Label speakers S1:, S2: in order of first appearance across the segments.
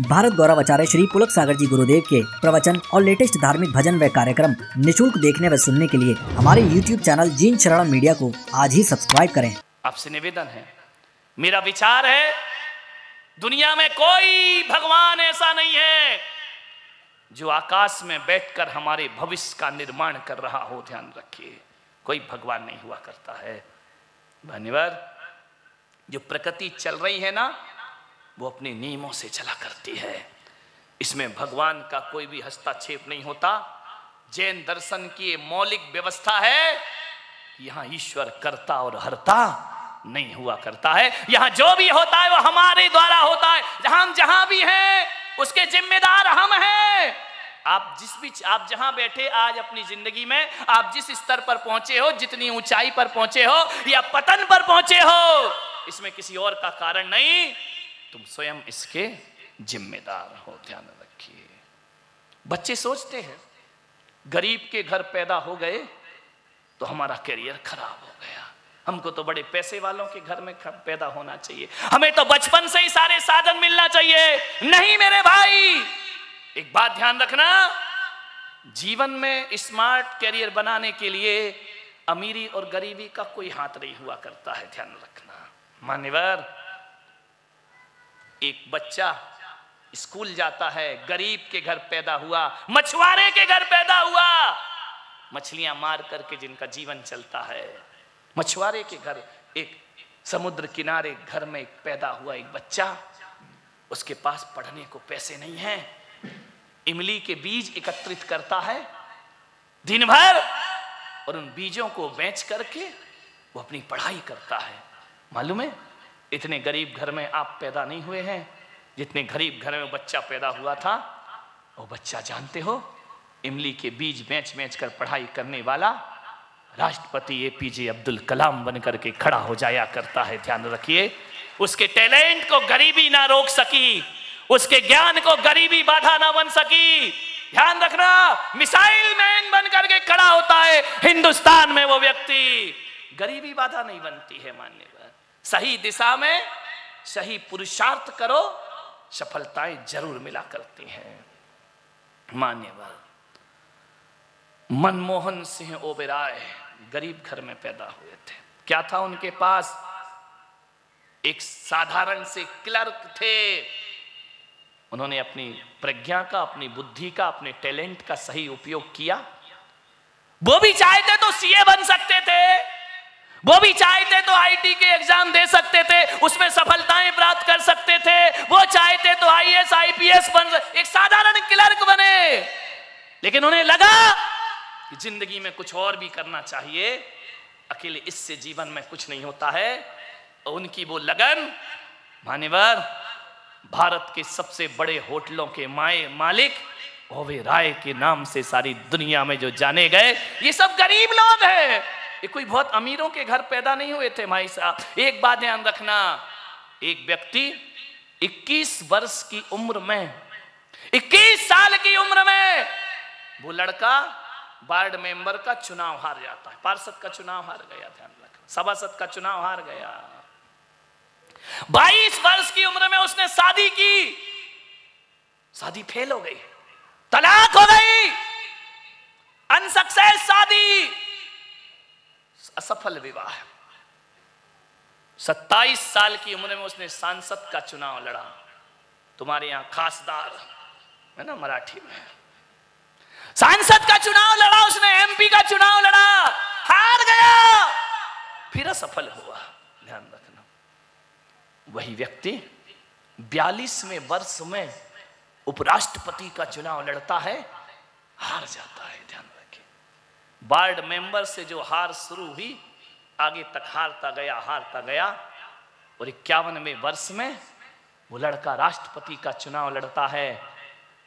S1: भारत गौरव आचार्य श्री पुलक सागर जी गुरुदेव के प्रवचन और लेटेस्ट धार्मिक भजन व कार्यक्रम निशुल्क देखने व सुनने के लिए हमारे YouTube चैनल जीन शरण मीडिया को आज ही सब्सक्राइब करें।
S2: आपसे निवेदन है, मेरा विचार है दुनिया में कोई भगवान ऐसा नहीं है जो आकाश में बैठकर हमारे भविष्य का निर्माण कर रहा हो। ध्यान रखिए, कोई भगवान नहीं हुआ करता है। धन्यवाद। जो प्रकृति चल रही है ना, वो अपने नियमों से चला करती है। इसमें भगवान का कोई भी हस्तक्षेप नहीं होता। जैन दर्शन की ये मौलिक व्यवस्था है कि यहाँ ईश्वर कर्ता और हर्ता नहीं हुआ करता है। यहाँ जो भी होता है वो हमारे द्वारा होता है। हम जहां भी हैं उसके जिम्मेदार हम हैं। आप जहां बैठे आज अपनी जिंदगी में, आप जिस स्तर पर पहुंचे हो, जितनी ऊंचाई पर पहुंचे हो या पतन पर पहुंचे हो, इसमें किसी और का कारण नहीं, तुम स्वयं इसके जिम्मेदार हो। ध्यान रखिए। बच्चे सोचते हैं गरीब के घर पैदा हो गए तो हमारा करियर खराब हो गया, हमको तो बड़े पैसे वालों के घर में पैदा होना चाहिए, हमें तो बचपन से ही सारे साधन मिलना चाहिए। नहीं मेरे भाई, एक बात ध्यान रखना, जीवन में स्मार्ट करियर बनाने के लिए अमीरी और गरीबी का कोई हाथ नहीं हुआ करता है। ध्यान रखना। मान्यवर, एक बच्चा स्कूल जाता है, गरीब के घर पैदा हुआ, मछुआरे के घर पैदा हुआ, मछलियां मार करके जिनका जीवन चलता है, मछुआरे के घर, एक समुद्र किनारे घर में पैदा हुआ एक बच्चा, उसके पास पढ़ने को पैसे नहीं है, इमली के बीज एकत्रित करता है दिन भर और उन बीजों को बेच करके वो अपनी पढ़ाई करता है। मालूम है, इतने गरीब घर में आप पैदा नहीं हुए हैं जितने गरीब घर में बच्चा पैदा हुआ था। वो बच्चा जानते हो, इमली के बीज बेच बेच कर पढ़ाई करने वाला राष्ट्रपति APJ अब्दुल कलाम बन करके खड़ा हो जाया करता है। ध्यान रखिए, उसके टैलेंट को गरीबी ना रोक सकी, उसके ज्ञान को गरीबी बाधा ना बन सकी। ध्यान रखना, मिसाइल मैन बन करके खड़ा होता है हिंदुस्तान में वो व्यक्ति, गरीबी बाधा नहीं बनती है। मान्यवर, सही दिशा में सही पुरुषार्थ करो, सफलताएं जरूर मिला करती हैं। मान्यवर, मनमोहन सिंह ओबेरॉय गरीब घर में पैदा हुए थे। क्या था उनके पास? एक साधारण से क्लर्क थे। उन्होंने अपनी प्रज्ञा का, अपनी बुद्धि का, अपने टैलेंट का सही उपयोग किया। वो भी चाहते तो CA बन सकते थे, वो भी चाहते तो IT के एग्जाम दे सकते थे, उसमें सफलताएं प्राप्त कर सकते थे, वो चाहते तो IAS IPS बन, एक साधारण क्लर्क बने। लेकिन उन्हें लगा कि जिंदगी में कुछ और भी करना चाहिए, अकेले इससे जीवन में कुछ नहीं होता है। और उनकी वो लगन, मान्यवर, भारत के सबसे बड़े होटलों के मालिक ओबेरॉय के नाम से सारी दुनिया में जो जाने गए, ये सब गरीब लोग हैं। ये कोई बहुत अमीरों के घर पैदा नहीं हुए थे भाई साहब। एक बात ध्यान रखना, एक व्यक्ति 21 वर्ष की उम्र में, 21 साल की उम्र में वो लड़का वार्ड मेंबर का चुनाव हार जाता है, पार्षद का चुनाव हार गया, ध्यान रखना, सभासद का चुनाव हार गया। 22 वर्ष की उम्र में उसने शादी की, शादी फेल हो गई, तलाक हो गई, अनसक्सेस शादी, असफल विवाह। 27 साल की उम्र में उसने सांसद का चुनाव लड़ा। तुम्हारे यहां खासदार है ना मराठी में, सांसद का चुनाव लड़ा उसने, MP का चुनाव लड़ा, हार गया, फिर असफल हुआ। ध्यान रखना, वही व्यक्ति 42वें वर्ष में उपराष्ट्रपति का चुनाव लड़ता है, हार जाता है। ध्यान रखिए, वार्ड मेंबर से जो हार शुरू हुई, आगे तक हारता गया और 51वें वर्ष में वो लड़का राष्ट्रपति का चुनाव लड़ता है।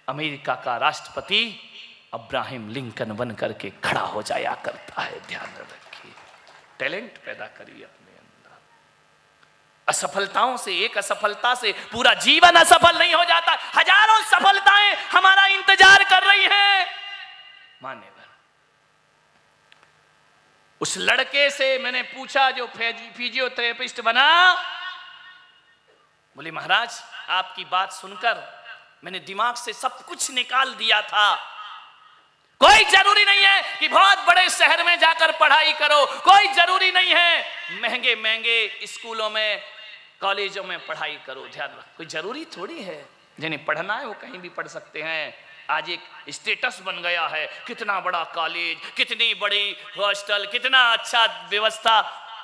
S2: अमेरिका का राष्ट्रपति अब्राहम लिंकन बन करके खड़ा हो जाया करता है। ध्यान रखिए, टैलेंट पैदा करिए अपने अंदर। असफलताओं से, एक असफलता से पूरा जीवन असफल नहीं हो जाता, हजारों सफलताएं हमारा इंतजार कर रही हैं। मान्यवर, उस लड़के से मैंने पूछा जो फिजियोथेरेपिस्ट बना, बोले महाराज आपकी बात सुनकर मैंने दिमाग से सब कुछ निकाल दिया था। कोई जरूरी नहीं है कि बहुत बड़े शहर में जाकर पढ़ाई करो, कोई जरूरी नहीं है महंगे महंगे स्कूलों में कॉलेजों में पढ़ाई करो। ध्यान रखो, कोई जरूरी थोड़ी है। जिन्हें पढ़ना है वो कहीं भी पढ़ सकते हैं। आज एक स्टेटस बन गया है, कितना बड़ा कॉलेज, कितनी बड़ी हॉस्टल, कितना अच्छा व्यवस्था।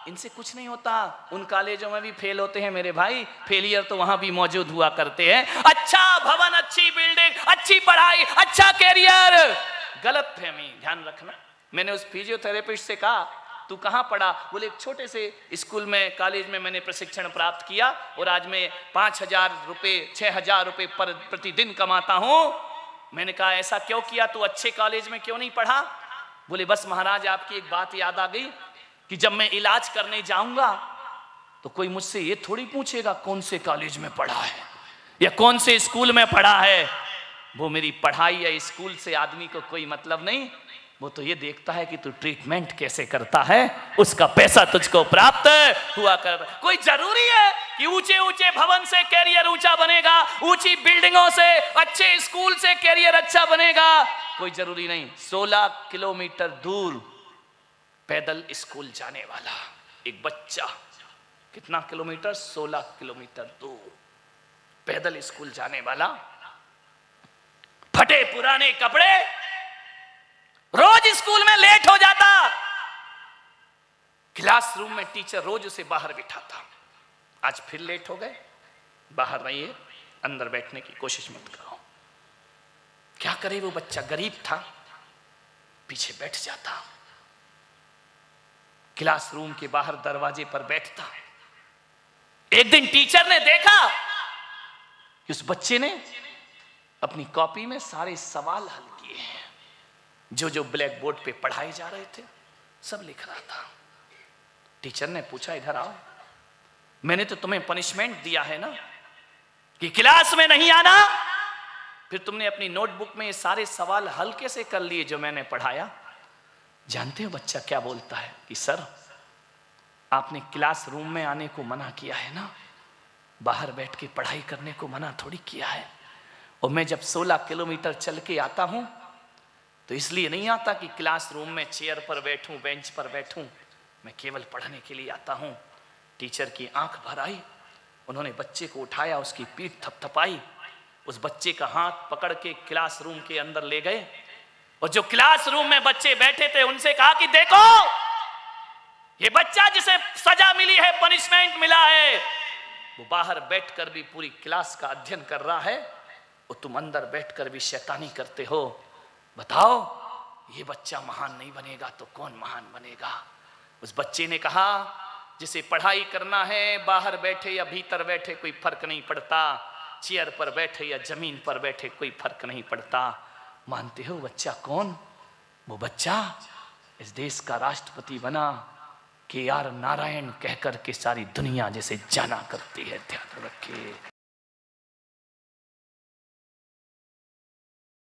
S2: इनसे कुछ नहीं होता। उन कॉलेजों में भी फेल होते हैं मेरे भाई, फेलियर तो वहां भी मौजूद हुआ करते हैं। अच्छा भवन, अच्छी बिल्डिंग, अच्छी पढ़ाई, अच्छा कैरियर, गलत फहमी। ध्यान रखना। मैंने उस फिजियोथेरेपिस्ट से कहा तू कहाँ पढ़ा? बोले एक छोटे से स्कूल में, कॉलेज में मैंने प्रशिक्षण प्राप्त किया और आज मैं 5,000 रुपये 6,000 रुपये प्रतिदिन कमाता हूँ। मैंने कहा ऐसा क्यों किया, तू अच्छे कॉलेज में क्यों नहीं पढ़ा? बोले बस महाराज आपकी एक बात याद आ गई कि जब मैं इलाज करने जाऊंगा तो कोई मुझसे ये थोड़ी पूछेगा कौन से कॉलेज में पढ़ा है या कौन से स्कूल में पढ़ा है। वो मेरी पढ़ाई या स्कूल से आदमी को कोई मतलब नहीं, वो तो ये देखता है कि तू ट्रीटमेंट कैसे करता है, उसका पैसा तुझको प्राप्त हुआ कर। कोई जरूरी है कि ऊंचे ऊंचे भवन से कैरियर ऊंचा बनेगा, ऊंची बिल्डिंगों से, अच्छे स्कूल से कैरियर अच्छा बनेगा? कोई जरूरी नहीं। 16 किलोमीटर दूर पैदल स्कूल जाने वाला एक बच्चा, कितना किलोमीटर? 16 किलोमीटर दूर पैदल स्कूल जाने वाला, फटे पुराने कपड़े, रोज स्कूल में लेट हो जाता। क्लासरूम में टीचर रोज उसे बाहर बिठाता। आज फिर लेट हो गए, बाहर रहिए, अंदर बैठने की कोशिश मत करो। क्या करे वो बच्चा, गरीब था, पीछे बैठ जाता, क्लासरूम के बाहर दरवाजे पर बैठता। एक दिन टीचर ने देखा कि उस बच्चे ने अपनी कॉपी में सारे सवाल हल किए हैं, जो जो ब्लैक बोर्ड पे पढ़ाए जा रहे थे सब लिख रहा था। टीचर ने पूछा इधर आओ, मैंने तो तुम्हें पनिशमेंट दिया है ना कि क्लास में नहीं आना, फिर तुमने अपनी नोटबुक में ये सारे सवाल हल कैसे कर लिए जो मैंने पढ़ाया? जानते हो बच्चा क्या बोलता है कि सर आपने क्लासरूम में आने को मना किया है ना, बाहर बैठ के पढ़ाई करने को मना थोड़ी किया है। और मैं जब 16 किलोमीटर चल के आता हूं तो इसलिए नहीं आता कि क्लासरूम में चेयर पर बैठूं, बेंच पर बैठूं, मैं केवल पढ़ने के लिए आता हूं। टीचर की आंख भर आई, उन्होंने बच्चे को उठाया, उसकी पीठ थपथपाई, उस बच्चे का हाथ पकड़ के क्लासरूम के अंदर ले गए और जो क्लासरूम में बच्चे बैठे थे उनसे कहा कि देखो ये बच्चा जिसे सजा मिली है, पनिशमेंट मिला है, वो बाहर बैठकर भी पूरी क्लास का अध्ययन कर रहा है और तुम अंदर बैठकर भी शैतानी करते हो। बताओ ये बच्चा महान नहीं बनेगा तो कौन महान बनेगा? उस बच्चे ने कहा जिसे पढ़ाई करना है, बाहर बैठे या भीतर बैठे कोई फर्क नहीं पड़ता, चेयर पर बैठे या जमीन पर बैठे कोई फर्क नहीं पड़ता। मानते हो बच्चा कौन? वो बच्चा इस देश का राष्ट्रपति बना, KR नारायण कहकर के सारी दुनिया जैसे जाना करती है। ध्यान रखिए।